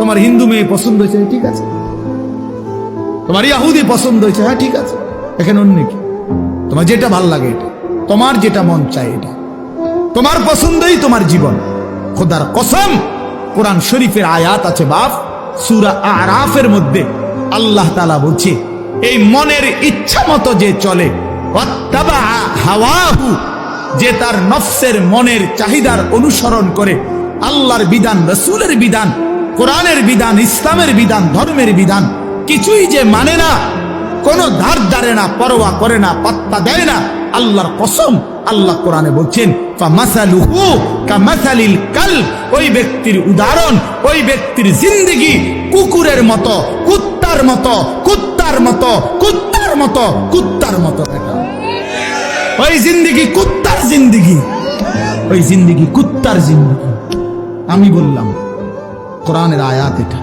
তোমার হিন্দু মেয়ে পছন্দ হয়েছে, ঠিক আছে। তোমার ইহুদি পছন্দ হয়েছে, হ্যাঁ ঠিক আছে। এখানে অন্য কি? তোমার যেটা ভাল লাগে এটা, তোমার যেটা মন চায় এটা, তোমার পছন্দই তোমার জীবন। খোদার কসম, কোরআন শরীফের আয়াত আছে বাপ, সূরা আরাফের মধ্যে আল্লাহ তাআলা বলছে, এই মনের ইচ্ছা মতো যে চলে, ওয়াত্তাবা হাওয়াহু, যে তার নফসের মনের চাহিদার অনুসরণ করে, আল্লাহর বিধান, রাসূলের বিধান, কোরআনের বিধান, ইসলামের বিধান, ধর্মের বিধান কিছুই যে মানে না, কোনো ধার ধারে না, পরোয়া করে না, পাত্তা দেয় না, আল্লাহর কসম, আল্লাহ কোরআনে বলছেন ফামাসালুহু কামাসালিল কালব, ওই ব্যক্তির উদাহরণ, ওই ব্যক্তির জিন্দেগি কুকুরের মতো, কুত্তার মতো, কুত্তার মতো, কুত্তার মতো, কুত্তার মতো। ওই জিন্দেগি কুত্তার জিন্দেগি, ওই জিন্দেগি কুত্তার জিন্দেগি। আমি বললাম কোরআনের আয়াত এটা।